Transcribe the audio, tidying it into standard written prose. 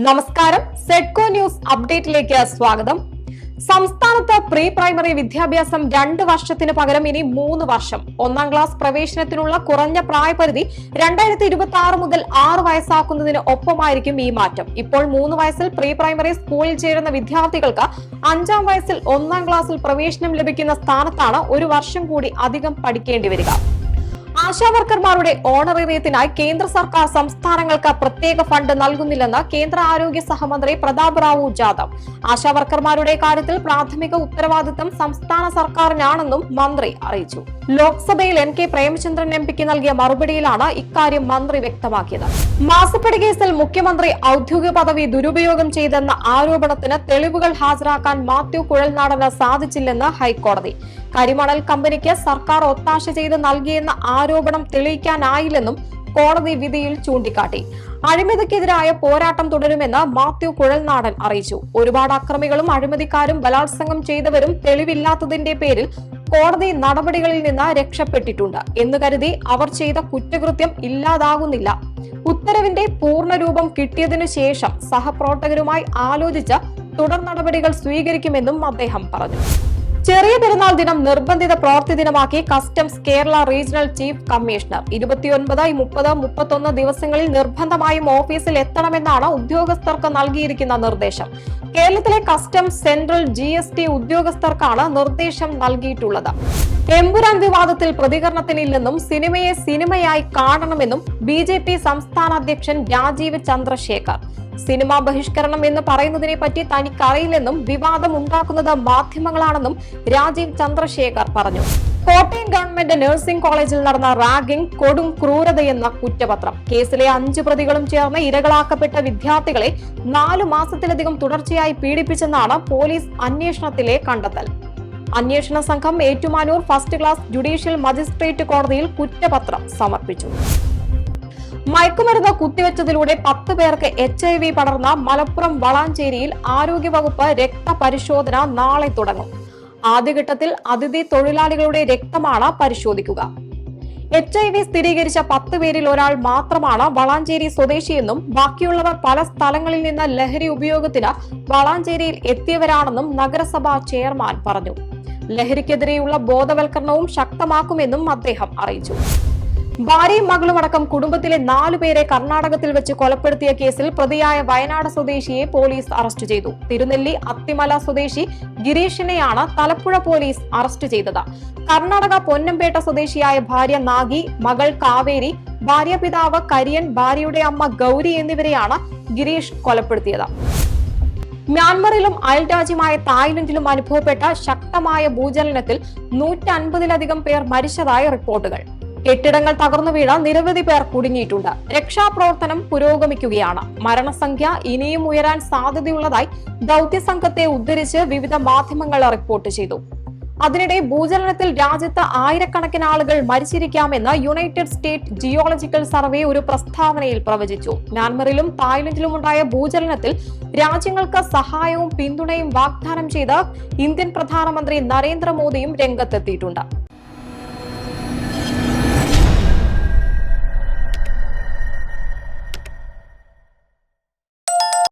നമസ്കാരം, സെഡ്കോ ന്യൂസ് അപ്ഡേറ്റിലേക്ക് സ്വാഗതം. സംസ്ഥാനത്ത് പ്രീ പ്രൈമറി വിദ്യാഭ്യാസം 2 വർഷത്തിന് പകരം ഇനി 3 വർഷം. 1ാം ക്ലാസ് പ്രവേശനത്തിനുള്ള കുറഞ്ഞ പ്രായപരിധി 2026 മുതൽ 6 വയസ്സാക്കുന്നതിന് ഒപ്പമായിരിക്കും ഈ മാറ്റം. ഇപ്പോൾ 3 വയസ്സിൽ പ്രീ പ്രൈമറി സ്കൂളിൽ ചേരുന്ന വിദ്യാർത്ഥികൾക്ക് 5ാം വയസ്സിൽ 1ാം ക്ലാസ്സിൽ പ്രവേശനം ലഭിക്കുന്ന സ്ഥാനത്താണ് 1 വർഷം കൂടി അധികം പഠിക്കേണ്ടി വരിക. ആശാവർക്കർമാരുടെ ഓണറേറിയത്തിനായി കേന്ദ്ര സർക്കാർ സംസ്ഥാനങ്ങൾക്ക് പ്രത്യേക ഫണ്ട് നൽകുന്നില്ലെന്ന് കേന്ദ്ര ആരോഗ്യ സഹമന്ത്രി പ്രതാപ് റാവു ജാദവ്. ആശാവർക്കർമാരുടെ കാര്യത്തിൽ പ്രാഥമിക ഉത്തരവാദിത്തം സംസ്ഥാന സർക്കാരിനാണെന്നും മന്ത്രി അറിയിച്ചു. ലോക്സഭയിൽ NK പ്രേമചന്ദ്രൻ MPക്ക് നൽകിയ മറുപടിയിലാണ് ഇക്കാര്യം മന്ത്രി വ്യക്തമാക്കിയത്. മാസപ്പടി കേസിൽ മുഖ്യമന്ത്രി ഔദ്യോഗിക പദവി ദുരുപയോഗം ചെയ്തെന്ന ആരോപണത്തിന് തെളിവുകൾ ഹാജരാക്കാൻ മാത്യു കുഴൽനാടന് സാധിച്ചില്ലെന്ന് ഹൈക്കോടതി. കരിമണൽ കമ്പനിക്ക് സർക്കാർ ഒത്താശ ചെയ്ത് നൽകിയെന്ന ആരോപണം തെളിയിക്കാനായില്ലെന്നും കോടതി വിധിയിൽ ചൂണ്ടിക്കാട്ടി. അഴിമതിക്കെതിരായ പോരാട്ടം തുടരുമെന്ന് മാത്യു കുഴൽനാടൻ അറിയിച്ചു. ഒരുപാട് അക്രമികളും അഴിമതിക്കാരും ബലാത്സംഗം ചെയ്തവരും തെളിവില്ലാത്തതിന്റെ പേരിൽ കോടതി നടപടികളിൽ നിന്ന് രക്ഷപ്പെട്ടിട്ടുണ്ട് എന്ന് കരുതി അവർ ചെയ്ത കുറ്റകൃത്യം ഇല്ലാതാകുന്നില്ല. ഉത്തരവിന്റെ പൂർണ്ണരൂപം കിട്ടിയതിനു ശേഷം സഹപ്രവർത്തകരുമായി ആലോചിച്ച് തുടർ നടപടികൾ സ്വീകരിക്കുമെന്നും അദ്ദേഹം പറഞ്ഞു. ചെറിയ പെരുന്നാൾ ദിനം നിർബന്ധിത പ്രവൃത്തി ദിനമാക്കി customs Kerala regional chief commissioner. 29, 30, 31 ദിവസങ്ങളിൽ നിർബന്ധമായും ഓഫീസിൽ എത്തണമെന്നാണ് ഉദ്യോഗസ്ഥർക്ക് നൽകിയിരിക്കുന്ന നിർദ്ദേശം. കേരളത്തിലെ കസ്റ്റംസ്, സെൻട്രൽ, GST ഉദ്യോഗസ്ഥർക്കാണ് നിർദ്ദേശം നൽകിയിട്ടുള്ളത്. എമ്പുരാൻ വിവാദത്തിൽ പ്രതികരണത്തിനില്ലെന്നും സിനിമയെ സിനിമയായി കാണണമെന്നും BJP സംസ്ഥാന അധ്യക്ഷൻ രാജീവ് ചന്ദ്രശേഖർ. സിനിമാ ബഹിഷ്കരണം എന്ന് പറയുന്നതിനെ പറ്റി തനിക്കറിയില്ലെന്നും വിവാദം ഉണ്ടാക്കുന്നത് മാധ്യമങ്ങളാണെന്നും രാജീവ് ചന്ദ്രശേഖർ പറഞ്ഞു. കോട്ടയം ഗവൺമെന്റ് നഴ്സിംഗ് കോളേജിൽ നടന്ന റാഗിംഗ് കൊടും ക്രൂരതയെന്ന കുറ്റപത്രം. കേസിലെ 5 പ്രതികളും ചേർന്ന് ഇരകളാക്കപ്പെട്ട വിദ്യാർത്ഥികളെ 4 മാസത്തിലധികം തുടർച്ചയായി പീഡിപ്പിച്ചെന്നാണ് പോലീസ് അന്വേഷണത്തിലെ കണ്ടെത്തൽ. അന്വേഷണ സംഘം Ettumanoor first class judicial magistrate കോടതിയിൽ കുറ്റപത്രം സമർപ്പിച്ചു. മയക്കുമരുന്ന് കുത്തിവെച്ചതിലൂടെ 10 പേർക്ക് HIV പടർന്ന മലപ്പുറം വളാഞ്ചേരിയിൽ ആരോഗ്യവകുപ്പ് രക്തപരിശോധന നാളെ തുടങ്ങും. ആദ്യഘട്ടത്തിൽ അതിഥി തൊഴിലാളികളുടെ രക്തമാണ് പരിശോധിക്കുക. HIV സ്ഥിരീകരിച്ച 10 പേരിൽ ഒരാൾ മാത്രമാണ് വളാഞ്ചേരി സ്വദേശിയെന്നും ബാക്കിയുള്ളവർ പല സ്ഥലങ്ങളിൽ നിന്ന് ലഹരി ഉപയോഗത്തിന് വളാഞ്ചേരിയിൽ എത്തിയവരാണെന്നും നഗരസഭാ ചെയർമാൻ പറഞ്ഞു. ലഹരിക്കെതിരെയുള്ള ബോധവൽക്കരണവും ശക്തമാക്കുമെന്നും അദ്ദേഹം അറിയിച്ചു. ഭാര്യയും മകളുമടക്കം കുടുംബത്തിലെ 4 പേരെ കർണാടകത്തിൽ വെച്ച് കൊലപ്പെടുത്തിയ കേസിൽ പ്രതിയായ വയനാട് സ്വദേശിയെ പോലീസ് അറസ്റ്റ് ചെയ്തു. തിരുനെല്ലി അത്തിമല സ്വദേശി ഗിരീഷിനെയാണ് തലപ്പുഴ പോലീസ് അറസ്റ്റ് ചെയ്തത്. കർണാടക പൊന്നമ്പേട്ട സ്വദേശിയായ ഭാര്യ നാഗി, മകൾ കാവേരി, ഭാര്യ പിതാവ് കരിയൻ, ഭാര്യയുടെ അമ്മ ഗൗരി എന്നിവരെയാണ് ഗിരീഷ് കൊലപ്പെടുത്തിയത്. മ്യാൻമറിലും അയൽരാജ്യമായ തായ്ലൻഡിലും അനുഭവപ്പെട്ട ശക്തമായ ഭൂചലനത്തിൽ 150-ലധികം പേർ മരിച്ചതായി റിപ്പോർട്ടുകൾ. കെട്ടിടങ്ങൾ തകർന്നു വീണ നിരവധി പേർ കുടുങ്ങിയിട്ടുണ്ട്. രക്ഷാപ്രവർത്തനം പുരോഗമിക്കുകയാണ്. മരണസംഖ്യ ഇനിയും ഉയരാൻ സാധ്യതയുള്ളതായി ദൌത്യസംഘത്തെ ഉദ്ധരിച്ച് വിവിധ മാധ്യമങ്ങൾ റിപ്പോർട്ട് ചെയ്തു. അതിനിടെ ഭൂചലനത്തിൽ രാജ്യത്ത് ആയിരക്കണക്കിന് ആളുകൾ മരിച്ചിരിക്കാമെന്ന് യുണൈറ്റഡ് സ്റ്റേറ്റ് ജിയോളജിക്കൽ സർവേ ഒരു പ്രസ്താവനയിൽ പ്രവചിച്ചു. മ്യാൻമറിലും തായ്ലൻഡിലും ഉണ്ടായ ഭൂചലനത്തിൽ രാജ്യങ്ങൾക്ക് സഹായവും പിന്തുണയും വാഗ്ദാനം ചെയ്ത് ഇന്ത്യൻ പ്രധാനമന്ത്രി നരേന്ദ്രമോദിയും രംഗത്തെത്തിയിട്ടുണ്ട്.